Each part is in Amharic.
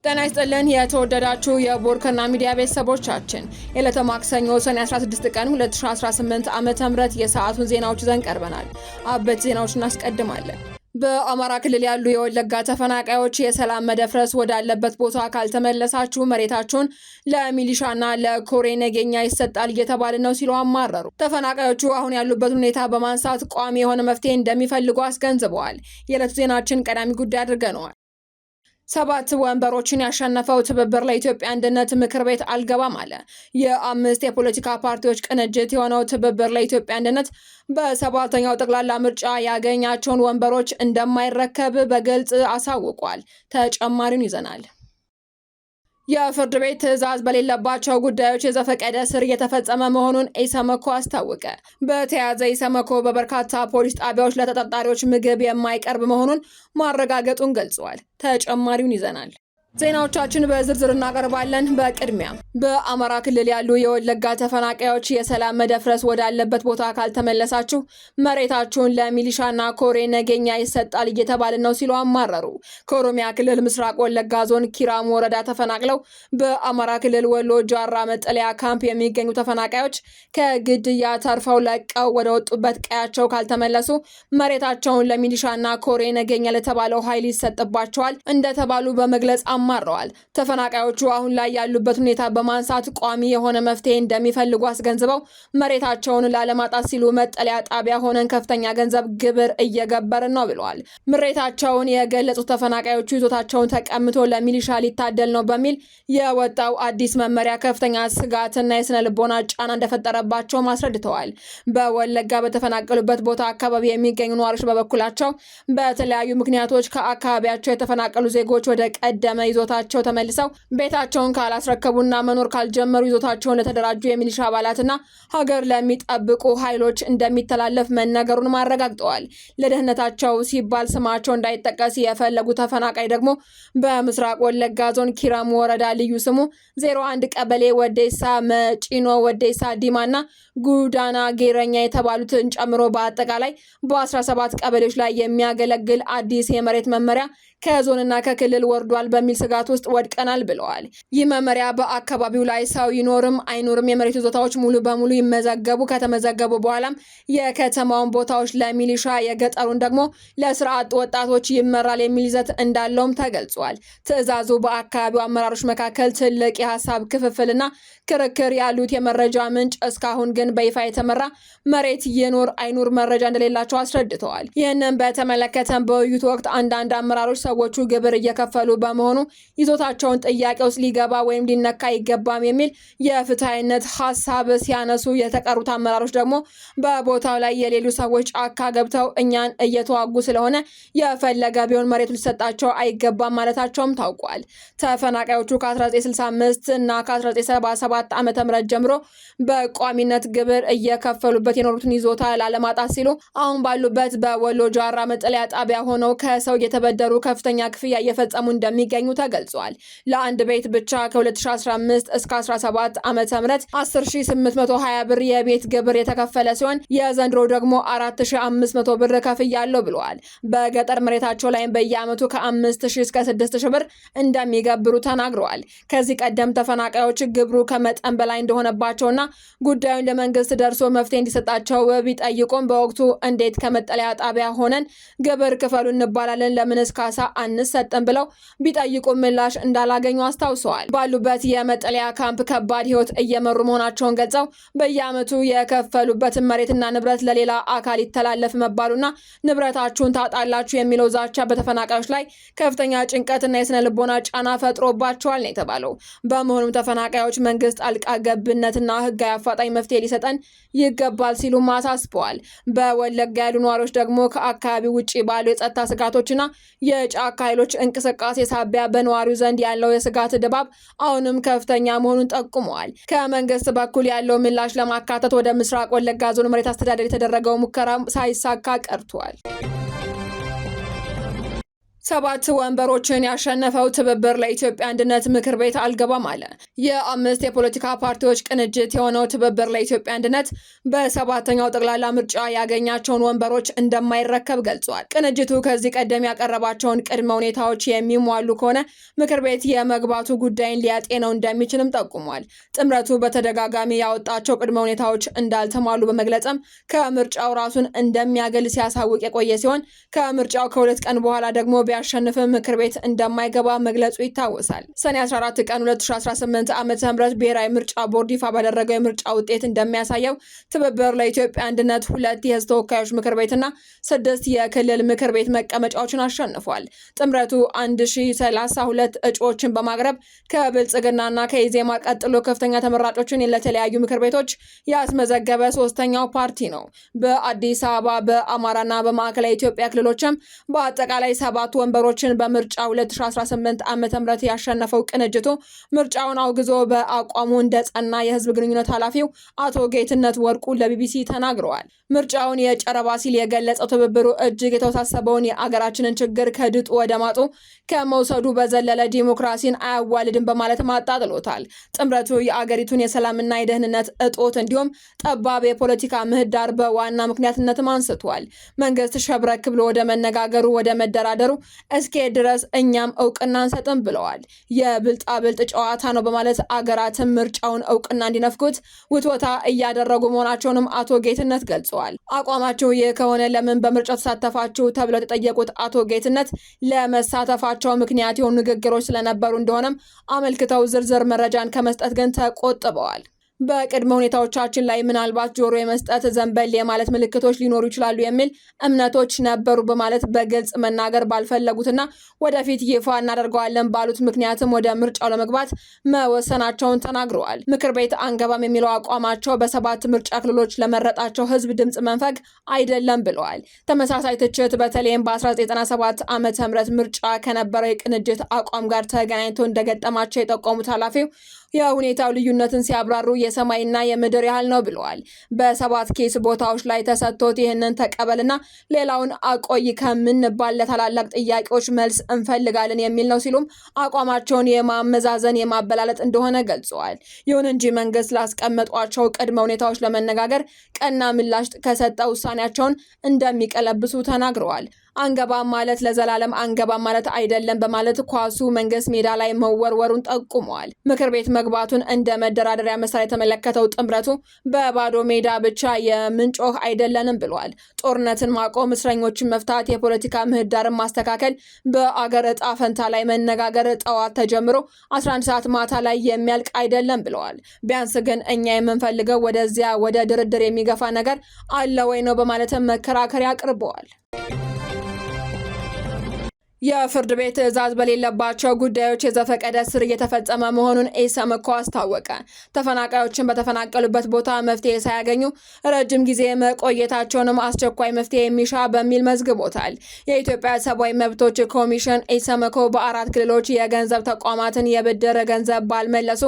ጤና ይስጥልን የተወደዳችሁ የቦርከና ሚዲያ ቤተሰቦቻችን የዕለተ ማክሰኞ ሰኔ 16 ቀን 2018 ዓ.ም የሰዓቱን ዜናዎች ይዘን ቀርበናል። አበይት ዜናዎችን እናስቀድማለን። በአማራ ክልል ያሉ የወለጋ ተፈናቃዮች የሰላም መደፍረስ ወዳለበት ቦታ ካልተመለሳችሁ መሬታችሁን ለሚሊሻና ለኮሬ ነገኛ ይሰጣል እየተባለ ነው ሲሉ አማረሩ። ተፈናቃዮቹ አሁን ያሉበት ሁኔታ በማንሳት ቋሚ የሆነ መፍትሄ እንደሚፈልጉ አስገንዝበዋል። የዕለቱ ዜናችን ቀዳሚ ጉዳይ አድርገነዋል። 7 ወንበሮችን ያሸነፈው ትብብር ለኢትዮጵያ አንድነት ምክር ቤት አልገባም አለ። የ5 የፖለቲካ ፓርቲዎች ቅንጅት የሆነው ትብብር ለኢትዮጵያ አንድነት በ7ኛው ጠቅላላ ምርጫ ያገኛቸውን ወንበሮች እንደማይረከብ በግልጽ አሳውቋል። ተጨማሪውን ይዘናል። የፍርድ ቤት ትዕዛዝ በሌለባቸው ጉዳዮች የዘፈቀደ እስር እየተፈጸመ መሆኑን ኢሰመኮ አስታወቀ። በተያያዘ ኢሰመኮ በበርካታ ፖሊስ ጣቢያዎች ለተጠርጣሪዎች ምግብ የማይቀርብ መሆኑን ማረጋገጡን ገልጿል። ተጨማሪውን ይዘናል። ዜናዎቻችን በዝርዝር እናቀርባለን። በቅድሚያ በአማራ ክልል ያሉ የወለጋ ተፈናቃዮች የሰላም መደፍረስ ወዳለበት ቦታ ካልተመለሳችሁ መሬታችሁን ለሚሊሻና ኮሬ ነገኛ ይሰጣል እየተባለ ነው ሲሉ አማረሩ። ከኦሮሚያ ክልል ምስራቅ ወለጋ ዞን ኪራሙ ወረዳ ተፈናቅለው በአማራ ክልል ወሎ ጃራ መጠለያ ካምፕ የሚገኙ ተፈናቃዮች ከግድያ ተርፈው ለቀው ወደ ወጡበት ቀያቸው ካልተመለሱ መሬታቸውን ለሚሊሻና ኮሬ ነገኛ ለተባለው ኃይል ይሰጥባቸዋል እንደተባሉ በመግለጽ አማረዋል። ተፈናቃዮቹ አሁን ላይ ያሉበት ሁኔታ በማንሳት ቋሚ የሆነ መፍትሄ እንደሚፈልጉ አስገንዝበው መሬታቸውን ላለማጣት ሲሉ መጠለያ ጣቢያ ሆነን ከፍተኛ ገንዘብ ግብር እየገበርን ነው ብለዋል። ምሬታቸውን የገለጹት ተፈናቃዮቹ ይዞታቸውን ተቀምቶ ለሚሊሻ ሊታደል ነው በሚል የወጣው አዲስ መመሪያ ከፍተኛ ስጋትና የስነ ልቦና ጫና እንደፈጠረባቸው አስረድተዋል። በወለጋ በተፈናቀሉበት ቦታ አካባቢ የሚገኙ ነዋሪዎች በበኩላቸው በተለያዩ ምክንያቶች ከአካባቢያቸው የተፈናቀሉ ዜጎች ወደ ቀደመ ይዞታቸው ተመልሰው ቤታቸውን ካላስረከቡና መኖር ካልጀመሩ ይዞታቸውን ለተደራጁ የሚሊሻ አባላትና ሀገር ለሚጠብቁ ኃይሎች እንደሚተላለፍ መነገሩን አረጋግጠዋል። ለደህንነታቸው ሲባል ስማቸው እንዳይጠቀስ የፈለጉ ተፈናቃይ ደግሞ በምስራቅ ወለጋ ዞን ኪራሙ ወረዳ ልዩ ስሙ 01 ቀበሌ ወዴሳ መጪኖ፣ ወዴሳ ዲማና ጉዳና ጌረኛ የተባሉትን ጨምሮ በአጠቃላይ በ17 ቀበሌዎች ላይ የሚያገለግል አዲስ የመሬት መመሪያ ከዞንና ከክልል ወርዷል በሚል ስጋት ውስጥ ወድቀናል ብለዋል። ይህ መመሪያ በአካባቢው ላይ ሰው ይኖርም አይኖርም የመሬት ይዞታዎች ሙሉ በሙሉ ይመዘገቡ፣ ከተመዘገቡ በኋላም የከተማውን ቦታዎች ለሚሊሻ የገጠሩን ደግሞ ለስራ አጥ ወጣቶች ይመራል የሚል ይዘት እንዳለውም ተገልጿል። ትዕዛዙ በአካባቢው አመራሮች መካከል ትልቅ የሀሳብ ክፍፍልና ክርክር ያሉት የመረጃ ምንጭ እስካሁን ግን በይፋ የተመራ መሬት ይኖር አይኖር መረጃ እንደሌላቸው አስረድተዋል። ይህንን በተመለከተ በውይይቱ ወቅት አንዳንድ አመራሮች ሰዎቹ ግብር እየከፈሉ በመሆኑ ይዞታቸውን ጥያቄ ውስጥ ሊገባ ወይም ሊነካ አይገባም የሚል የፍትሃዊነት ሀሳብ ሲያነሱ፣ የተቀሩት አመራሮች ደግሞ በቦታው ላይ የሌሉ ሰዎች ጫካ ገብተው እኛን እየተዋጉ ስለሆነ የፈለገ ቢሆን መሬቱ ሊሰጣቸው አይገባም ማለታቸውም ታውቋል። ተፈናቃዮቹ ከ1965 እና ከ1977 ዓ.ም ጀምሮ በቋሚነት ግብር እየከፈሉበት የኖሩትን ይዞታ ላለማጣት ሲሉ አሁን ባሉበት በወሎ ጃራ መጠለያ ጣቢያ ሆነው ከሰው እየተበደሩ ከፍተኛ ክፍያ እየፈጸሙ እንደሚገኙ ተገልጿል። ለአንድ ቤት ብቻ ከ2015 እስከ 17 ዓመተ ምህረት 10820 ብር የቤት ግብር የተከፈለ ሲሆን የዘንድሮ ደግሞ 4500 ብር ከፍያለሁ ብለዋል። በገጠር መሬታቸው ላይ በየዓመቱ ከ5000 እስከ 6000 ብር እንደሚገብሩ ተናግረዋል። ከዚህ ቀደም ተፈናቃዮች ግብሩ ከመጠን በላይ እንደሆነባቸውና ጉዳዩን ለመንግስት ደርሶ መፍትሄ እንዲሰጣቸው ቢጠይቁም በወቅቱ እንዴት ከመጠለያ ጣቢያ ሆነን ግብር ክፈሉ እንባላለን ለምንስ ካሳ አንሰጥም ብለው ቢጠይቁ ምላሽ እንዳላገኙ አስታውሰዋል። ባሉበት የመጠለያ ካምፕ ከባድ ህይወት እየመሩ መሆናቸውን ገልጸው በየዓመቱ የከፈሉበትን መሬትና ንብረት ለሌላ አካል ይተላለፍ መባሉና ንብረታችሁን ታጣላችሁ የሚለው ዛቻ በተፈናቃዮች ላይ ከፍተኛ ጭንቀትና የስነ ልቦና ጫና ፈጥሮባቸዋል ነው የተባለው። በመሆኑም ተፈናቃዮች መንግስት ጣልቃ ገብነትና ህጋዊ አፋጣኝ መፍትሄ ሊሰጠን ይገባል ሲሉ አሳስበዋል። በወለጋ ያሉ ነዋሪዎች ደግሞ ከአካባቢው ውጪ ባሉ የጸጥታ ስጋቶችና የጫካ ኃይሎች እንቅስቃሴ ሳቢያ በነዋሪው ዘንድ ያለው የስጋት ድባብ አሁንም ከፍተኛ መሆኑን ጠቁመዋል። ከመንግስት በኩል ያለው ምላሽ ለማካተት ወደ ምስራቅ ወለጋ ዞን መሬት አስተዳደር የተደረገው ሙከራ ሳይሳካ ቀርቷል። 7 ወንበሮችን ያሸነፈው ትብብር ለኢትዮጵያ አንድነት ምክር ቤት አልገባም አለ። የ5 የፖለቲካ ፓርቲዎች ቅንጅት የሆነው ትብብር ለኢትዮጵያ አንድነት በ7ኛው ጠቅላላ ምርጫ ያገኛቸውን ወንበሮች እንደማይረከብ ገልጿል። ቅንጅቱ ከዚህ ቀደም ያቀረባቸውን ቅድመ ሁኔታዎች የሚሟሉ ከሆነ ምክር ቤት የመግባቱ ጉዳይን ሊያጤነው እንደሚችልም ጠቁሟል። ጥምረቱ በተደጋጋሚ ያወጣቸው ቅድመ ሁኔታዎች እንዳልተሟሉ በመግለጽም ከምርጫው ራሱን እንደሚያገል ሲያሳውቅ የቆየ ሲሆን ከምርጫው ከ2 ቀን በኋላ ደግሞ ቢያሸንፍም ምክር ቤት እንደማይገባ መግለጹ ይታወሳል። ሰኔ 14 ቀን 2018 ዓ.ም ብሔራዊ ምርጫ ቦርድ ይፋ ባደረገው የምርጫ ውጤት እንደሚያሳየው ትብብር ለኢትዮጵያ አንድነት 2 የሕዝብ ተወካዮች ምክር ቤትና 6 የክልል ምክር ቤት መቀመጫዎችን አሸንፏል። ጥምረቱ 1032 እጩዎችን በማቅረብ ከብልጽግናና ከኢዜማ ቀጥሎ ከፍተኛ ተመራጮችን ለተለያዩ ምክር ቤቶች ያስመዘገበ 3ኛው ፓርቲ ነው። በአዲስ አበባ በአማራና በማዕከላዊ ኢትዮጵያ ክልሎችም በአጠቃላይ 7 ወንበሮችን በምርጫ 2018 ዓ.ም ያሸነፈው ቅንጅቱ ምርጫውን አውግዞ በአቋሙ እንደጸና የህዝብ ግንኙነት ኃላፊው አቶ ጌትነት ወርቁ ለቢቢሲ ተናግረዋል። ምርጫውን የጨረባ ሲል የገለጸው ትብብሩ እጅግ የተወሳሰበውን የአገራችንን ችግር ከድጡ ወደ ማጡ ከመውሰዱ በዘለለ ዲሞክራሲን አያዋልድም በማለት አጣጥሎታል። ጥምረቱ የአገሪቱን የሰላምና የደህንነት እጦት እንዲሁም ጠባብ የፖለቲካ ምህዳር በዋና ምክንያትነትም አንስቷል። መንግስት ሸብረክ ብሎ ወደ መነጋገሩ ወደ መደራደሩ እስከ ድረስ እኛም እውቅና አንሰጥም ብለዋል። የብልጣብልጥ ጨዋታ ነው በማለት አገራትን ምርጫውን እውቅና እንዲነፍጉት ውትወታ እያደረጉ መሆናቸውንም አቶ ጌትነት ገልጸዋል። አቋማቸው ይህ ከሆነ ለምን በምርጫው ተሳተፋችሁ ተብለው የተጠየቁት አቶ ጌትነት ለመሳተፋቸው ምክንያት የሆኑ ንግግሮች ስለነበሩ እንደሆነም አመልክተው ዝርዝር መረጃን ከመስጠት ግን ተቆጥበዋል። በቅድመ ሁኔታዎቻችን ላይ ምናልባት ጆሮ የመስጠት ዘንበል የማለት ምልክቶች ሊኖሩ ይችላሉ የሚል እምነቶች ነበሩ በማለት በግልጽ መናገር ባልፈለጉትና ወደፊት ይፋ እናደርገዋለን ባሉት ምክንያትም ወደ ምርጫው ለመግባት መወሰናቸውን ተናግረዋል። ምክር ቤት አንገባም የሚለው አቋማቸው በ7 ምርጫ ክልሎች ለመረጣቸው ህዝብ ድምጽ መንፈግ አይደለም ብለዋል። ተመሳሳይ ትችት በተለይም በ1997 ዓ.ም ምርጫ ከነበረው የቅንጅት አቋም ጋር ተገናኝቶ እንደገጠማቸው የጠቆሙት ኃላፊው የሁኔታው ልዩነትን ሲያብራሩ የሰማይና የምድር ያህል ነው ብለዋል። በ7 ኬስ ቦታዎች ላይ ተሰጥቶት ይህንን ተቀበልና ሌላውን አቆይ ከምንባል ለታላላቅ ጥያቄዎች መልስ እንፈልጋለን የሚል ነው ሲሉም አቋማቸውን የማመዛዘን የማበላለጥ እንደሆነ ገልጸዋል። ይሁን እንጂ መንግስት ላስቀመጧቸው ቅድመ ሁኔታዎች ለመነጋገር ቀና ምላሽ ከሰጠ ውሳኔያቸውን እንደሚቀለብሱ ተናግረዋል። አንገባም ማለት ለዘላለም አንገባም ማለት አይደለም በማለት ኳሱ መንግስት ሜዳ ላይ መወርወሩን ጠቁመዋል። ምክር ቤት መግባቱን እንደ መደራደሪያ መሳሪያ የተመለከተው ጥምረቱ በባዶ ሜዳ ብቻ የምንጮህ አይደለንም ብሏል። ጦርነትን ማቆም፣ እስረኞችን መፍታት፣ የፖለቲካ ምህዳርን ማስተካከል፣ በአገር እጣ ፈንታ ላይ መነጋገር ጠዋት ተጀምሮ 11 ሰዓት ማታ ላይ የሚያልቅ አይደለም ብለዋል። ቢያንስ ግን እኛ የምንፈልገው ወደዚያ ወደ ድርድር የሚገፋ ነገር አለ ወይ ነው በማለትም መከራከሪያ አቅርበዋል። የፍርድ ቤት ትዕዛዝ በሌለባቸው ጉዳዮች የዘፈቀደ እስር እየተፈጸመ መሆኑን ኢሰመኮ አስታወቀ። ተፈናቃዮችን በተፈናቀሉበት ቦታ መፍትሄ ሳያገኙ ረጅም ጊዜ መቆየታቸውንም አስቸኳይ መፍትሄ የሚሻ በሚል መዝግቦታል። የኢትዮጵያ ሰብአዊ መብቶች ኮሚሽን ኢሰመኮ በ4 ክልሎች የገንዘብ ተቋማትን የብድር ገንዘብ ባልመለሱ፣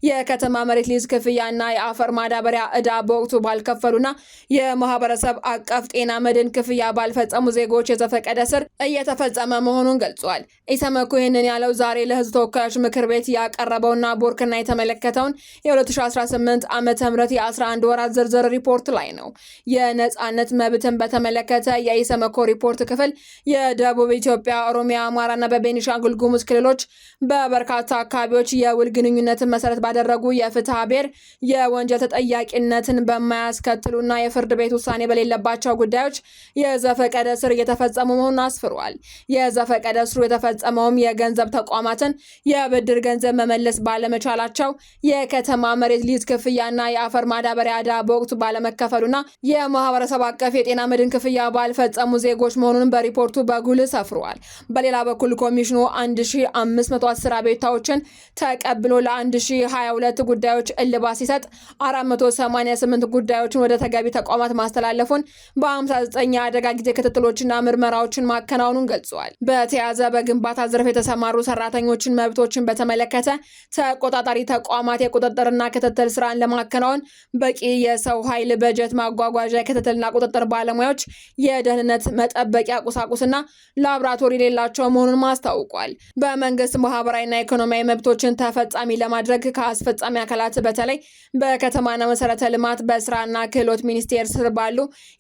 የከተማ መሬት ሊዝ ክፍያና የአፈር ማዳበሪያ ዕዳ በወቅቱ ባልከፈሉና የማህበረሰብ አቀፍ ጤና መድን ክፍያ ባልፈጸሙ ዜጎች የዘፈቀደ እስር እየተፈጸመ መሆኑን ገልጿል። ኢሰመኮ ይህንን ያለው ዛሬ ለሕዝብ ተወካዮች ምክር ቤት ያቀረበውና ቦርክና የተመለከተውን የ2018 ዓመተ ምህረት የ11 ወራት ዝርዝር ሪፖርት ላይ ነው። የነጻነት መብትን በተመለከተ የኢሰመኮ ሪፖርት ክፍል የደቡብ ኢትዮጵያ፣ ኦሮሚያ፣ አማራና በቤኒሻንጉል ጉሙዝ ክልሎች በበርካታ አካባቢዎች የውል ግንኙነትን መሰረት ባደረጉ የፍትሐ ብሔር የወንጀል ተጠያቂነትን በማያስከትሉና የፍርድ ቤት ውሳኔ በሌለባቸው ጉዳዮች የዘፈቀደ እስር እየተፈጸሙ መሆኑን አስፍሯል። የዘፈቀደ እስሩ የተፈጸመውም የገንዘብ ተቋማትን የብድር ገንዘብ መመለስ ባለመቻላቸው፣ የከተማ መሬት ሊዝ ክፍያና የአፈር ማዳበሪያ ዕዳ በወቅቱ ባለመከፈሉና የማህበረሰብ አቀፍ የጤና መድን ክፍያ ባልፈጸሙ ዜጎች መሆኑን በሪፖርቱ በጉልህ ሰፍሯል። በሌላ በኩል ኮሚሽኑ 1510 አቤቱታዎችን ተቀብሎ ለ1022 ጉዳዮች እልባት ሲሰጥ 488 ጉዳዮችን ወደ ተገቢ ተቋማት ማስተላለፉን፣ በ59 የአደጋ ጊዜ ክትትሎችና ምርመራዎችን ማከናወኑን ገልጿል። በተያዘ በግንባታ ዘርፍ የተሰማሩ ሰራተኞችን መብቶችን በተመለከተ ተቆጣጣሪ ተቋማት የቁጥጥርና ክትትል ስራን ለማከናወን በቂ የሰው ኃይል፣ በጀት፣ ማጓጓዣ፣ የክትትልና ቁጥጥር ባለሙያዎች፣ የደህንነት መጠበቂያ ቁሳቁስና ላብራቶሪ የሌላቸው መሆኑን ማስታውቋል። በመንግስት ማህበራዊና ኢኮኖሚያዊ መብቶችን ተፈጻሚ ለማድረግ ከአስፈጻሚ አካላት በተለይ በከተማና መሰረተ ልማት በስራና ክህሎት ሚኒስቴር ስር ባሉ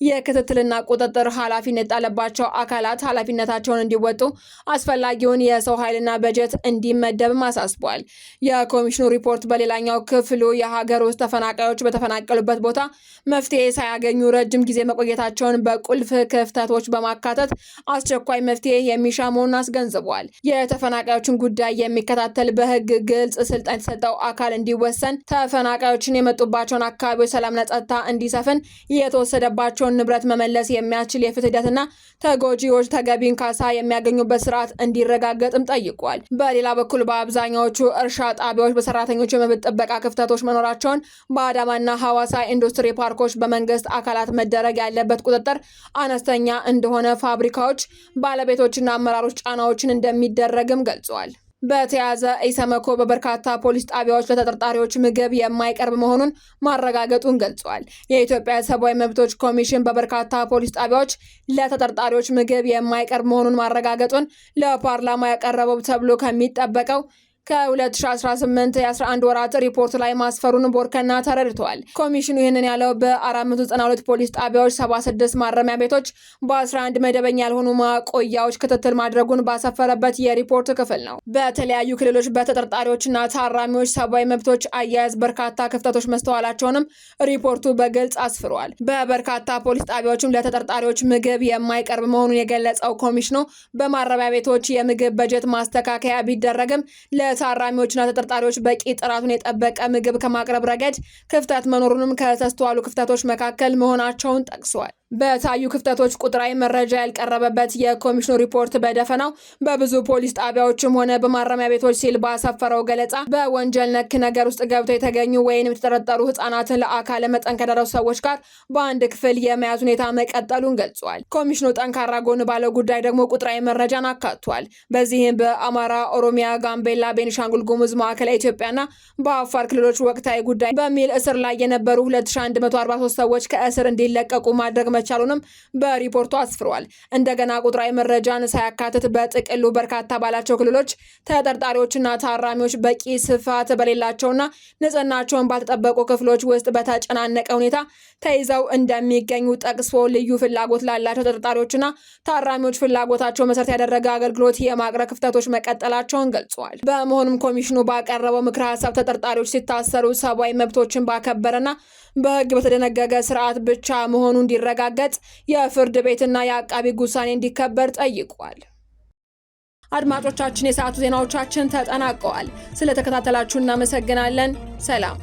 የክትትልና ቁጥጥር ኃላፊነት ጣለባቸው አካላት ኃላፊነታቸውን እንዲወጡ አስፈላጊውን የሰው ኃይልና በጀት እንዲመደብም አሳስቧል። የኮሚሽኑ ሪፖርት በሌላኛው ክፍሉ የሀገር ውስጥ ተፈናቃዮች በተፈናቀሉበት ቦታ መፍትሄ ሳያገኙ ረጅም ጊዜ መቆየታቸውን በቁልፍ ክፍተቶች በማካተት አስቸኳይ መፍትሄ የሚሻ መሆኑን አስገንዝቧል። የተፈናቃዮችን ጉዳይ የሚከታተል በህግ ግልጽ ስልጣን የተሰጠው አካል እንዲወሰን፣ ተፈናቃዮችን የመጡባቸውን አካባቢዎች ሰላምና ጸጥታ እንዲሰፍን፣ የተወሰደባቸውን ንብረት መመለስ የሚያስችል የፍትህ ሂደትና ተጎጂዎች ተገቢን ካሳ የሚያገኙበት ስርዓት እንዲረጋገጥም ጠይቋል። በሌላ በኩል በአብዛኛዎቹ እርሻ ጣቢያዎች በሰራተኞች የመብት ጥበቃ ክፍተቶች መኖራቸውን፣ በአዳማና ሐዋሳ ኢንዱስትሪ ፓርኮች በመንግስት አካላት መደረግ ያለበት ቁጥጥር አነስተኛ እንደሆነ፣ ፋብሪካዎች ባለቤቶችና አመራሮች ጫናዎችን እንደሚደረግም ገልጿል። በተያዘ ኢሰመኮ በበርካታ ፖሊስ ጣቢያዎች ለተጠርጣሪዎች ምግብ የማይቀርብ መሆኑን ማረጋገጡን ገልጿል። የኢትዮጵያ ሰብአዊ መብቶች ኮሚሽን በበርካታ ፖሊስ ጣቢያዎች ለተጠርጣሪዎች ምግብ የማይቀርብ መሆኑን ማረጋገጡን ለፓርላማ ያቀረበው ተብሎ ከሚጠበቀው ከ2018 የ11 ወራት ሪፖርት ላይ ማስፈሩን ቦርከና ተረድተዋል። ኮሚሽኑ ይህንን ያለው በ492 ፖሊስ ጣቢያዎች፣ 76 ማረሚያ ቤቶች፣ በ11 መደበኛ ያልሆኑ ማቆያዎች ክትትል ማድረጉን ባሰፈረበት የሪፖርት ክፍል ነው። በተለያዩ ክልሎች በተጠርጣሪዎችና ታራሚዎች ሰብአዊ መብቶች አያያዝ በርካታ ክፍተቶች መስተዋላቸውንም ሪፖርቱ በግልጽ አስፍሯል። በበርካታ ፖሊስ ጣቢያዎችም ለተጠርጣሪዎች ምግብ የማይቀርብ መሆኑን የገለጸው ኮሚሽኑ በማረሚያ ቤቶች የምግብ በጀት ማስተካከያ ቢደረግም ታራሚዎችና ተጠርጣሪዎች በቂ ጥራቱን የጠበቀ ምግብ ከማቅረብ ረገድ ክፍተት መኖሩንም ከተስተዋሉ ክፍተቶች መካከል መሆናቸውን ጠቅሷል። በታዩ ክፍተቶች ቁጥራዊ መረጃ ያልቀረበበት የኮሚሽኑ ሪፖርት በደፈናው በብዙ ፖሊስ ጣቢያዎችም ሆነ በማረሚያ ቤቶች ሲል ባሰፈረው ገለጻ በወንጀል ነክ ነገር ውስጥ ገብተው የተገኙ ወይንም የተጠረጠሩ ህጻናትን ለአካለ መጠን ከደረሱ ሰዎች ጋር በአንድ ክፍል የመያዝ ሁኔታ መቀጠሉን ገልጿል። ኮሚሽኑ ጠንካራ ጎን ባለው ጉዳይ ደግሞ ቁጥራዊ መረጃን አካቷል። በዚህም በአማራ፣ ኦሮሚያ፣ ጋምቤላ፣ ቤኒሻንጉል ጉሙዝ፣ ማዕከላዊ ኢትዮጵያና በአፋር ክልሎች ወቅታዊ ጉዳይ በሚል እስር ላይ የነበሩ 2143 ሰዎች ከእስር እንዲለቀቁ ማድረግ መቻሉንም በሪፖርቱ አስፍሯል። እንደገና ቁጥራዊ መረጃን ሳያካትት በጥቅሉ በርካታ ባላቸው ክልሎች ተጠርጣሪዎችና ታራሚዎች በቂ ስፋት በሌላቸውና ንጽህናቸውን ባልተጠበቁ ክፍሎች ውስጥ በተጨናነቀ ሁኔታ ተይዘው እንደሚገኙ ጠቅሶ ልዩ ፍላጎት ላላቸው ተጠርጣሪዎችና ታራሚዎች ፍላጎታቸው መሰረት ያደረገ አገልግሎት የማቅረብ ክፍተቶች መቀጠላቸውን ገልጿል። በመሆኑም ኮሚሽኑ ባቀረበው ምክረ ሀሳብ ተጠርጣሪዎች ሲታሰሩ ሰብአዊ መብቶችን ባከበረና በህግ በተደነገገ ስርዓት ብቻ መሆኑ እንዲረጋገጥ የፍርድ ቤትና የአቃቢ ውሳኔ እንዲከበር ጠይቋል። አድማጮቻችን፣ የሰዓቱ ዜናዎቻችን ተጠናቀዋል። ስለተከታተላችሁ እናመሰግናለን። ሰላም።